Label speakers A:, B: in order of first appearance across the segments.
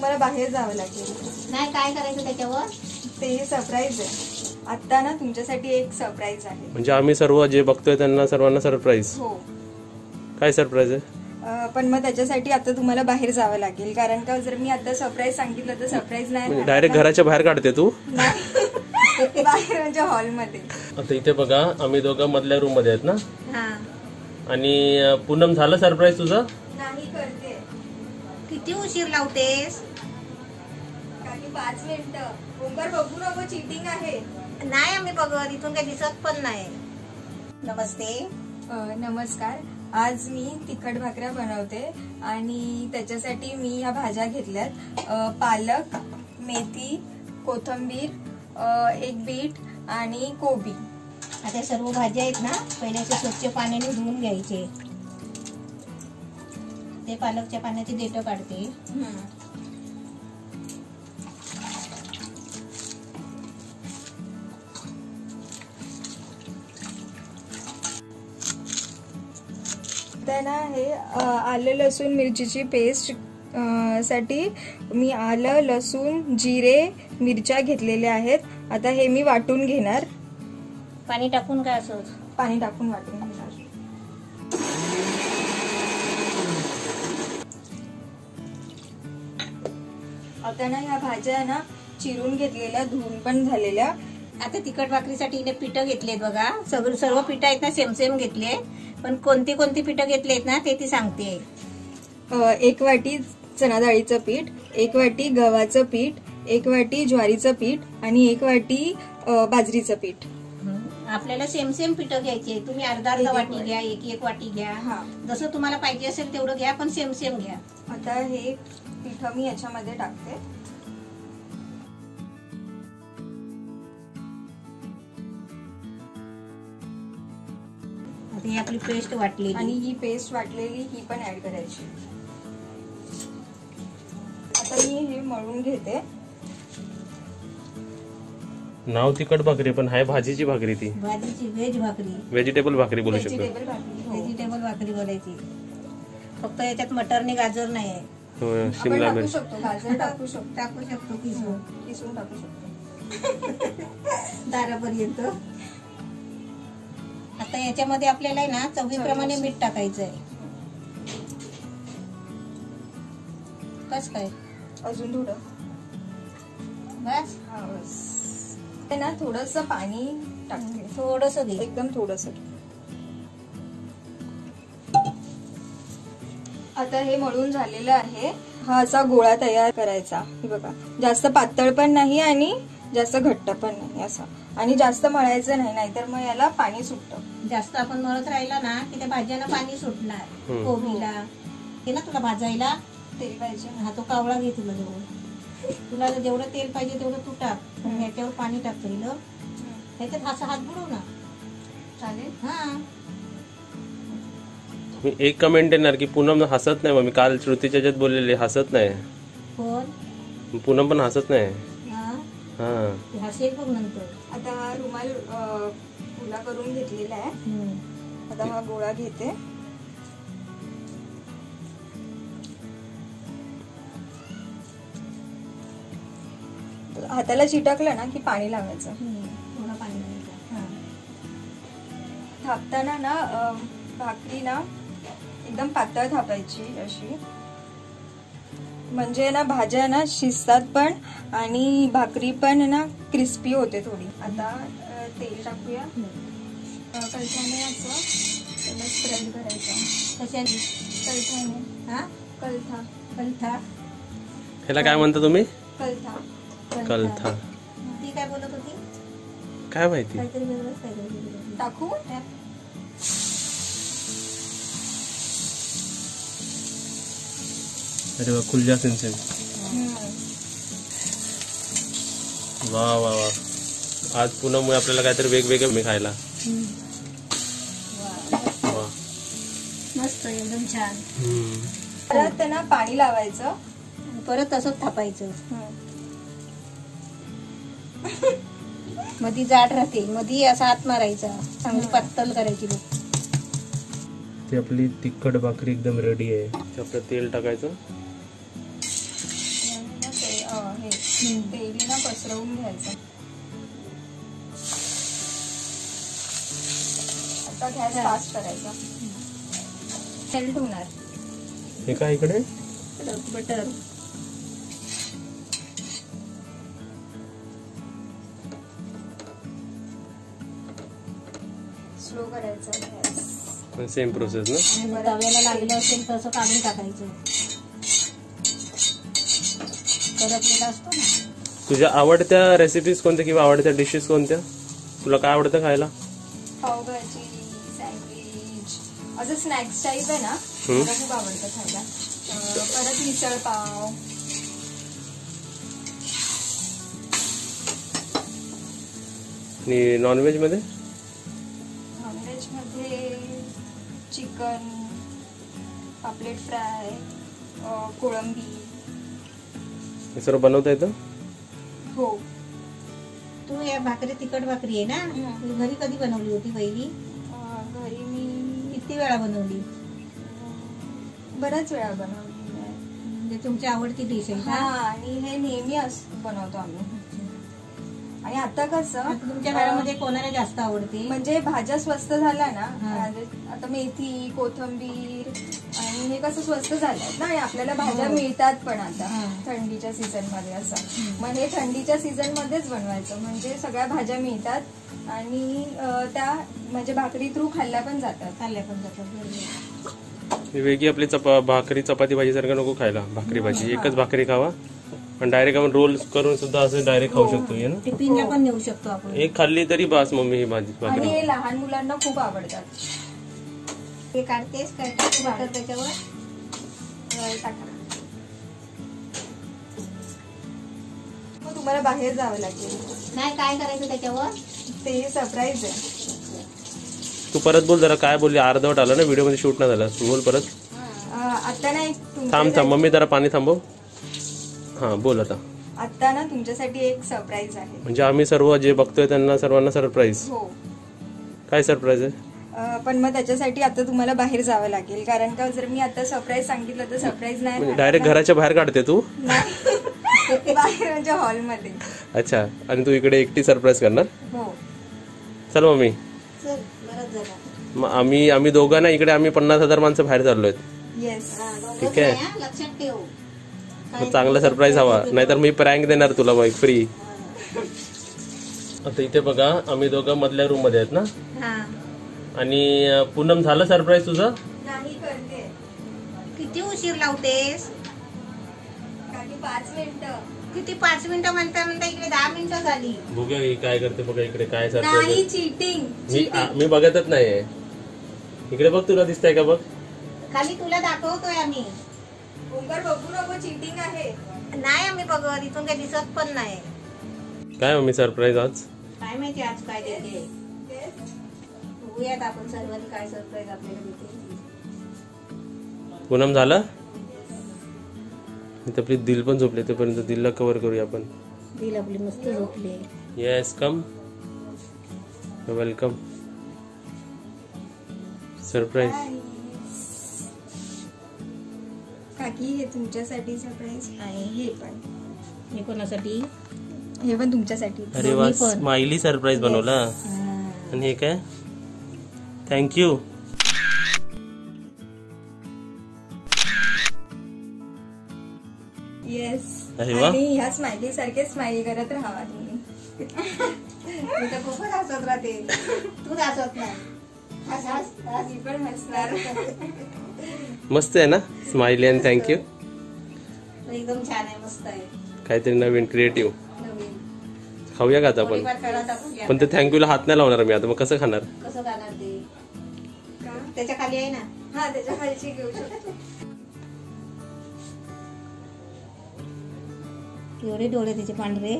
A: तुम्हाला बाहेर जावं लागेल.
B: नाही, काय करायचं त्याच्यावर?
A: ते सरप्राईज आहे. आता ना तुमच्यासाठी एक सरप्राईज आहे.
C: म्हणजे आम्ही सर्व जे बघतोय त्यांना सर्वांना सरप्राईज?
A: हो.
C: काय सरप्राईज आहे?
A: पण मग त्याच्यासाठी आता तुम्हाला बाहेर जावं लागेल, कारण का जर मी आता सरप्राईज सांगितलं तर सरप्राईज नाही.
C: डायरेक्ट घराच्या बाहेर काढते तू?
A: बाहेर म्हणजे हॉलमध्ये.
C: आता इथे बघा, आम्ही दोघं मधल्या रूम मध्ये आहेत ना.
B: हा.
C: आणि पूनम, झालं सरप्राईज तुझं?
A: नाही, करते.
B: किती उशीर लावतेस?
A: काही 5 मिनिटं. ओंकार बघू नको, चीटिंग आहे.
B: नाही आम्ही बघत, इथून काही दिसत पण नाही. नमस्ते.
A: नमस्कार. आज मी तिखट भाकऱ्या बनवते आणि त्याच्यासाठी मी ह्या भाज्या घेतल्यात. पालक, मेथी, कोथिंबीर, एक बीट आणि कोबी.
B: आता सर्व भाज्या आहेत ना, पहिले स्वच्छ पाण्याने धुवून घ्यायचे. ते पालकच्या पाण्याची देठं काढते.
A: ना हे आलं लसूण मिरचीची पेस्ट साठी मी आलं लसूण जिरे मिरच्या घेतलेल्या आहेत. आता हे मी वाटून घेणार.
B: पाणी टाकून का? असं
A: पाणी टाकून वाटून घेणार. आता ना ह्या भाज्या ना चिरून घेतलेल्या, धुवून पण झालेल्या.
B: आता तिखट भाकरीसाठी इथे पिठं घेतलेत बघा. सर्व पिठं आहेत ना, सेम घेतले. पण कोणती कोणती पिठं घेतलीत ना ते ती सांगते.
A: 1 वाटी चणा डाळीचं पीठ, 1 वाटी गव्हाचं पीठ, 1 वाटी ज्वारीचं पीठ आणि 1 वाटी बाजरीचं पीठ.
B: आपल्याला सेम पिठं घ्यायचे. तुम्ही अर्धा वाटी घ्या, एक वाटी घ्या. जसं तुम्हाला पाहिजे असेल तेवढं घ्या, पण सेम घ्या.
A: आता हे पिठं मी याच्यामध्ये टाकते.
B: ही आपली पेस्ट वाटलेली
A: आणि ही पेस्ट वाटलेली ही पण ऍड करायची. आता मी हे मळून घेते.
C: नाव तिखट भाकरी पण हाय भाजीची भाकरी. ती
B: भाजीची व्हेज भाकरी,
C: व्हेजिटेबल भाकरी बोलू शकतो.
B: व्हेजिटेबल भाकरी बोलायची. फक्त याच्यात मटर आणि गाजर नाही आहे.
C: शिमला मिरची
A: गाजर टाकू शकतो
B: किसून टाकू शकतो दारापर्यंत. आता याच्यामध्ये आपल्याला ना चवीप्रमाणे मीठ टाकायचं आहे. बस काय?
A: अजून थोडं.
B: बस.
A: ते ना थोडस पाणी टाकते.
B: थोडस घे,
A: एकदम थोडस. आता हे मळून झालेलं आहे. हा असा गोळा तयार करायचा. हे बघा, जास्त पातळ पण नाही आणि जास्त घट्ट पण नाही असा. आणि जास्त मळायचं नाही, नाहीतर मग याला पाणी सुटतं.
B: जास्त आपण मळत राहिला ना की त्या भाज्यांना पाणी सुटणार. कोबीला हे ना, तुला भाजायला
A: तेल पाहिजे.
B: हा, तो कावळा घे तुला जवळ. तुला जेवढं तेल पाहिजे तेवढं तू टाक. ह्याच्यावर पाणी टाक पहिलं. ह्याच्यात असा हात बुडव ना.
A: चालेल.
B: हा.
C: मी एक कमेंट येणार की पूनम हसत नाही. मी काल श्रुतीच्या याच्यात बोललेले, हसत नाही.
B: कोण?
C: पूनम पण हसत नाही.
B: हसेल बघ नंतर.
A: आता हा रुमाल फुला करून घेतलेला आहे. आता हा गोळा घेते. हाताला चिटकलं ना की पाणी लावायचं.
B: थोडं पाणी लावायचं.
A: थापताना ना भाकरी ना एकदम पातळ थापायची अशी, म्हणजे ना भाज्या ना शिजतात पण आणि भाकरी पण ना क्रिस्पी होते थोडी. आता तेल टाकूया. कलथाने असं त्याला स्प्रेड करायचं.
B: कशाने?
A: कलथाने.
B: हा, कलथा.
C: ह्याला काय म्हणता तुम्ही?
A: कलथा.
B: ती काय बोलत होती?
C: काय माहिती.
B: काहीतरी वेगळंच काहीतरी
A: टाकू.
C: अरे वा, खुल जा सिंचन. वा वा वा. आज पुन्हा आपल्याला काहीतरी वेगवेगळं मी खायला.
B: मस्त, एकदम छान.
A: परत त्यांना पाणी लावायचं.
B: परत तसंच थापायचं. मधी जाड राहते, मधी असा हात मारायचा. चांगली पातळ करायची.
C: ती आपली तिखट भाकरी एकदम रेडी आहे. आपलं तेल टाकायचं.
A: आहे तेही ना पसरवून घ्यायचं. आता गॅस फास्ट करायचा. मेल्ट होणार.
C: हे काय इकडे
B: बटर
A: स्लो करायचा गॅस.
C: सेम प्रोसेस ना.
B: तव्याला लागलं असेल तसं काढून टाकायचं. करपलेला असतो ना.
C: तुझ्या आवडत्या रेसिपीज कोणत्या किंवा आवडत्या डिशेस कोणत्या? तुला काय आवडतं खायला?
A: पावभाजी, सँडविच, असं स्नॅक्स टाईप आहे ना, मला खूप आवडतं खायला. परत मिसळ पाव.
C: आणि नॉनव्हेज मध्ये?
A: नॉनव्हेज मध्ये चिकन, पापलेट फ्राय, कोळंबी.
C: हे सर्व बनवता येतं?
A: हो.
B: तू या भाकरी तिखट भाकरी आहे ना, तू घरी कधी बनवली होती पहिली?
A: घरी मी
B: किती वेळा बनवली?
A: बऱ्याच वेळा बनवली.
B: म्हणजे तुमची आवडती डिश आहे
A: हा,
B: का?
A: आणि हे नेहमी बनवतो आम्ही. आणि आता कसं
B: आता तुमच्या घरामध्ये कोणाला जास्त आवडते?
A: म्हणजे भाज्या स्वस्त झाल्या ना,
B: हा.
A: आता मेथी, कोथिंबीर आणि हे कसं स्वस्त झाल्यात ना, आणि आपल्याला भाज्या मिळतात पण आता
B: हा.
A: थंडीच्या सीझन मध्ये. असं मग हे थंडीच्या सीझन मध्येच बनवायचं, म्हणजे सगळ्या भाज्या मिळतात आणि त्या म्हणजे भाकरी थ्रू खाल्ल्या पण जातात.
B: खाल्ल्या पण जातात.
C: वेगळी आपली भाकरी चपाती भाजी सारखं नको खायला. भाकरी भाजी एकच भाकरी खावा. पण डायरेक्ट आपण रोल करून सुद्धा असं डायरेक्ट खाऊ शकतो. हे ना,
B: टिफिनला पण नेऊ शकतो आपण.
C: एक खाल्ली तरी बास मम्मी ही भाजी
A: आणि
C: भाकरी.
A: हे लहान मुलांना खूप आवडतात.
B: ते काढतेस काय बटर त्याच्यावर
A: टाका. मग तुम्हाला बाहेर जावं लागेल.
B: नाही, काय करायचं त्याच्यावर?
A: ते सरप्राईज आहे.
C: तू परत बोल जरा. काय बोलली? अर्धवट आलं ना, व्हिडिओ मध्ये शूट नाही झालं. तू बोल परत.
A: आता नाही
C: थांब मम्मी जरा पाणी थांबव. हा बोल आता.
A: आता ना तुमच्यासाठी एक सरप्राईज आहे.
C: म्हणजे आम्ही सर्व जे बघतोय त्यांना सर्वांना सरप्राईज?
A: हो.
C: काय सरप्राईज आहे?
A: पण मग त्याच्यासाठी आता तुम्हाला बाहेर जावं लागेल, कारण का जर मी आता सरप्राईज सांगितलं तर सरप्राईज नाही
C: म्हणजे डायरेक्ट घराच्या बाहेर काढते तू?
A: नाही. बाहेर म्हणजे हॉलमध्ये.
C: अच्छा. आणि तू इकडे एकटी सरप्राईज करणार?
A: हो.
C: चल मम्मी.
B: चल, बरंच झालं.
C: मग आम्ही दोघं ना इकडे आम्ही 50,000 माणसं बाहेर चाललोय.
A: येस.
C: ठीक आहे.
B: लक्षात ठेव.
C: मग चांगला सरप्राईज हवा, नाहीतर मी प्रँक देणार तुला बाईक फ्री. आता इथे बघा आम्ही दोघं मधल्या रूम मध्ये आहेत ना.
B: हा.
C: आणि पूनम झालं सरप्राईज तुझं?
A: नाही करते.
B: किती उशीर लावतेस?
A: काही 5 मिनिटं.
B: किती 5 मिनिटं म्हणता इकडे 10 मिनिटं झाली.
C: बघूया ही काय करते. बघा इकडे काय
A: नाही,
C: सरप्राईज.
A: चीटिंग.
C: मी बघतच नाहीये. इकडे बघ, तुला दिसतंय का बघ?
B: खाली तुला दाखवतोय आम्ही.
A: ओंकार बघू नको, चीटिंग आहे.
B: नाही आम्ही बघत, इथून काही दिसत पण नाही.
C: काय मम्मी सरप्राईज आज?
B: काय माहिती आज काय देते. बघूयात आपण सर्वांनी काय सरप्राईज आपल्याला देते.
C: पूनम झालं? इथे आपली दिल पण झोपले, तोपर्यंत दिलला कव्हर करूया आपण.
B: दिल आपली मस्त झोपले.
C: येस, कम. वेलकम. सरप्राईज.
A: काकी हे तुमच्यासाठी सरप्राईज आहे. हे पण.
B: हे कोणासाठी?
A: हे पण तुमच्यासाठी.
C: अरे वा, स्माइली सरप्राईज बनवला. आणि हे काय? थँक्यू.
A: येस.
C: अरे वा.
A: आणि ह्या स्माइली सारखे स्माइल करत राहा तुम्ही.
B: मी तर खूपच हसत राहते. तू हसत नाही.
A: मी पण हसणार.
C: मस्त आहे ना स्माइली आणि थँक्यू.
B: एकदम छान आहे, मस्त आहे.
C: काहीतरी नवीन क्रिएटिव्ह.
B: नवीन
C: खाऊया का आता आपण?
B: थोडीफार करा टाकूया.
C: पण ते थँक्यूला हात नाही लावणार मी आता. मग कसं खाणार?
B: कसं खाणार ते?
A: का?
B: त्याच्या खाली आहे ना.
A: हा, त्याच्या खालची घेऊ शकतो.
B: एवढे डोळे त्याचे पांढरे.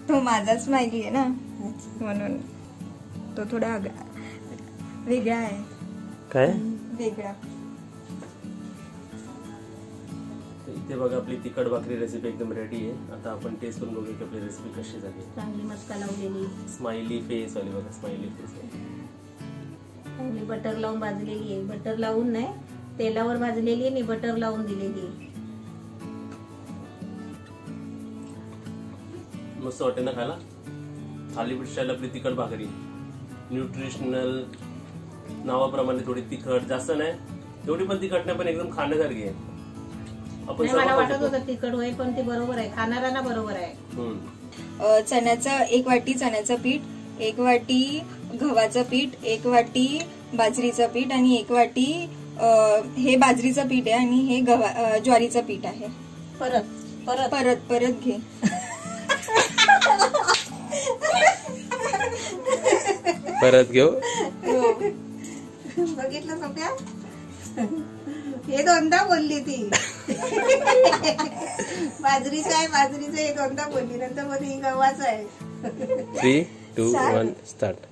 A: तो माझा स्माइली आहे ना, म्हणून तो थोडा वेगळा आहे.
C: काय
A: वेगळा.
C: इथे बघा आपली तिखट भाकरी रेसिपी एकदम रेडी आहे. आता आपण टेस्ट करून बघूया की आपली रेसिपी कशी झाली.
B: चांगली मस्का लावलेली.
C: स्माइली फेस वाली बघा, स्माइली फेस.
B: चांगली बटर लावून भाजलेली आहे. बटर लावून नाही, तेलावर भाजलेली आणि बटर लावून दिलेली.
C: मस्त वाटते ना खायला. थालीपीठ स्टाईल आपली तिखट भाकरी, न्यूट्रिशनल, नावाप्रमाणे थोडी तिखट, जास्त नाही एवढी पण तिखट नाही, पण एकदम खाण्यासारखी आहे. आपण
B: मला वाटत होतं तिखट होईल, पण ती बरोबर आहे, खाणाऱ्यांना बरोबर आहे.
A: चण्याचं 1 वाटी चण्याचं पीठ, 1 वाटी गव्हाचं पीठ, 1 वाटी बाजरीचं पीठ आणि 1 वाटी हे बाजरीचं पीठ आहे आणि हे ज्वारीचं पीठ आहे.
B: परत परत
A: परत परत घे.
C: परत घेऊ.
B: बघितलं सोप्या, हे दोनदा बोलली ती. बाजरीचं आहे, बाजरीचं हे दोनदा बोलली, नंतर बोलली गव्हाचं आहे.
C: 3, 2, 1 स्टार्ट.